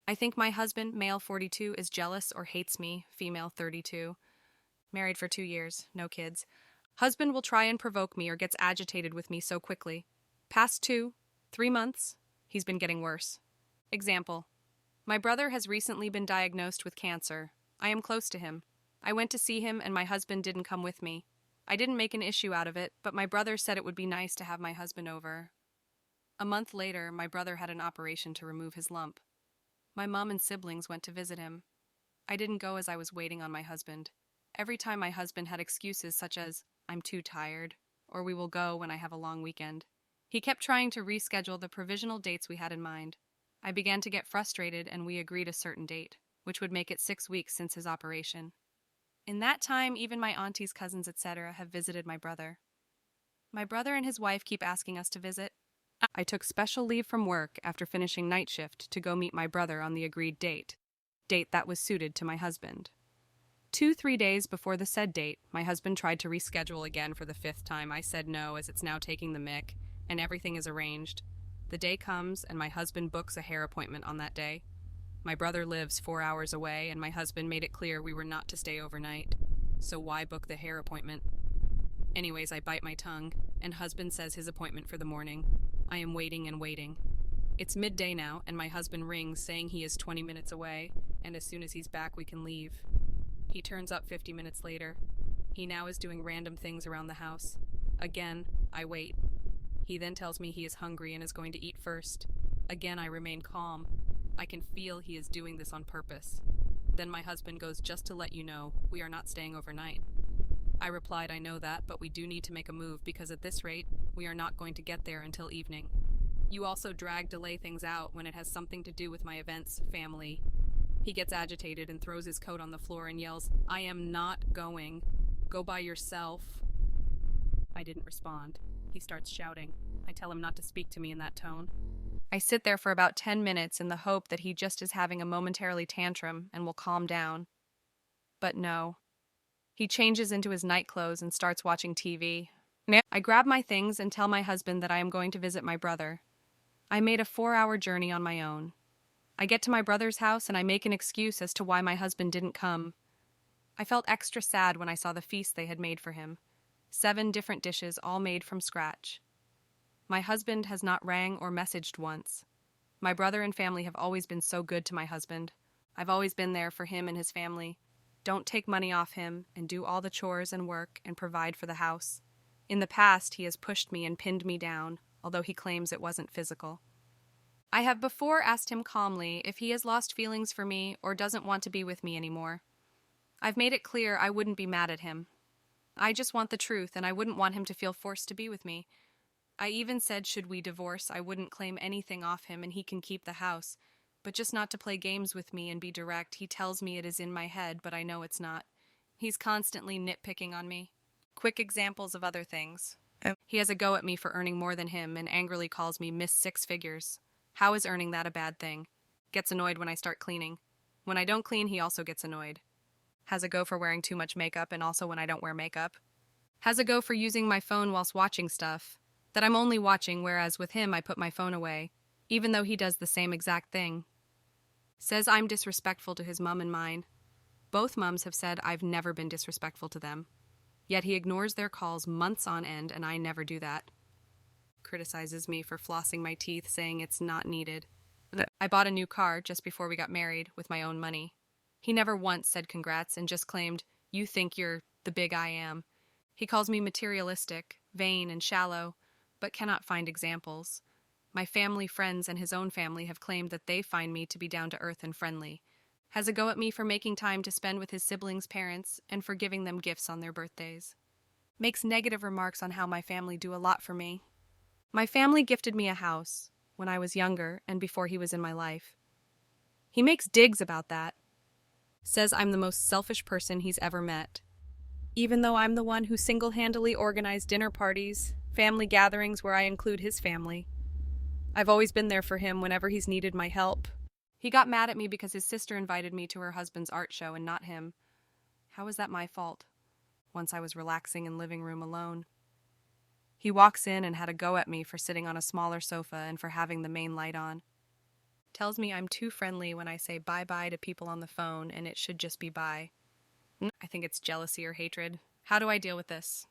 I think my husband, male 42, is jealous or hates me, female 32. Married for 2 years, no kids. Husband will try and provoke me or gets agitated with me so quickly. Past 3 months, he's been getting worse. Example. My brother has recently been diagnosed with cancer. I am close to him. I went to see him and my husband didn't come with me. I didn't make an issue out of it, but my brother said it would be nice to have my husband over. A month later, my brother had an operation to remove his lump. My mom and siblings went to visit him. I didn't go as I was waiting on my husband. Every time my husband had excuses such as, I'm too tired, or we will go when I have a long weekend. He kept trying to reschedule the provisional dates we had in mind. I began to get frustrated and we agreed a certain date, which would make it 6 weeks since his operation. In that time, even my aunties, cousins, etc. have visited my brother. My brother and his wife keep asking us to visit. I took special leave from work after finishing night shift to go meet my brother on the agreed date that was suited to my husband. 3 days before the said date, my husband tried to reschedule again for the 5th time. I said no, as it's now taking the mick, and everything is arranged. The day comes, and my husband books a hair appointment on that day. My brother lives 4 hours away, and my husband made it clear we were not to stay overnight. So why book the hair appointment? Anyways, I bite my tongue, and husband says his appointment for the morning. I am waiting and waiting. It's midday now, and my husband rings saying he is 20 minutes away, and as soon as he's back we can leave. He turns up 50 minutes later. He now is doing random things around the house. Again, I wait. He then tells me he is hungry and is going to eat first. Again, I remain calm. I can feel he is doing this on purpose. Then my husband goes, just to let you know, we are not staying overnight. I replied, I know that, but we do need to make a move because at this rate, we are not going to get there until evening. You also delay things out when it has something to do with my events, family. He gets agitated and throws his coat on the floor and yells, I am not going. Go by yourself. I didn't respond. He starts shouting. I tell him not to speak to me in that tone. I sit there for about 10 minutes in the hope that he just is having a momentarily tantrum and will calm down. But no. He changes into his night clothes and starts watching TV. I grab my things and tell my husband that I am going to visit my brother. I made a 4-hour journey on my own. I get to my brother's house and I make an excuse as to why my husband didn't come. I felt extra sad when I saw the feast they had made for him. 7 different dishes, all made from scratch. My husband has not rang or messaged once. My brother and family have always been so good to my husband. I've always been there for him and his family. Don't take money off him and do all the chores and work and provide for the house. In the past, he has pushed me and pinned me down, although he claims it wasn't physical. I have before asked him calmly if he has lost feelings for me or doesn't want to be with me anymore. I've made it clear I wouldn't be mad at him. I just want the truth and I wouldn't want him to feel forced to be with me. I even said should we divorce, I wouldn't claim anything off him and he can keep the house. But just not to play games with me and be direct. He tells me it is in my head, but I know it's not. He's constantly nitpicking on me. Quick examples of other things. He has a go at me for earning more than him and angrily calls me Miss Six Figures. How is earning that a bad thing? Gets annoyed when I start cleaning. When I don't clean, he also gets annoyed. Has a go for wearing too much makeup and also when I don't wear makeup. Has a go for using my phone whilst watching stuff that I'm only watching, whereas with him I put my phone away, even though he does the same exact thing. Says I'm disrespectful to his mom and mine. Both mums have said I've never been disrespectful to them. Yet he ignores their calls months on end and I never do that. Criticizes me for flossing my teeth, saying it's not needed. I bought a new car just before we got married with my own money. He never once said congrats and just claimed, you think you're the big I am. He calls me materialistic, vain, and shallow, but cannot find examples. My family, friends, and his own family have claimed that they find me to be down to earth and friendly. Has a go at me for making time to spend with his siblings' parents and for giving them gifts on their birthdays. Makes negative remarks on how my family do a lot for me. My family gifted me a house when I was younger and before he was in my life. He makes digs about that. Says I'm the most selfish person he's ever met. Even though I'm the one who single-handedly organized dinner parties, family gatherings where I include his family. I've always been there for him whenever he's needed my help. He got mad at me because his sister invited me to her husband's art show and not him. How is that my fault? Once I was relaxing in living room alone. He walks in and had a go at me for sitting on a smaller sofa and for having the main light on. Tells me I'm too friendly when I say bye-bye to people on the phone and it should just be bye. I think it's jealousy or hatred. How do I deal with this?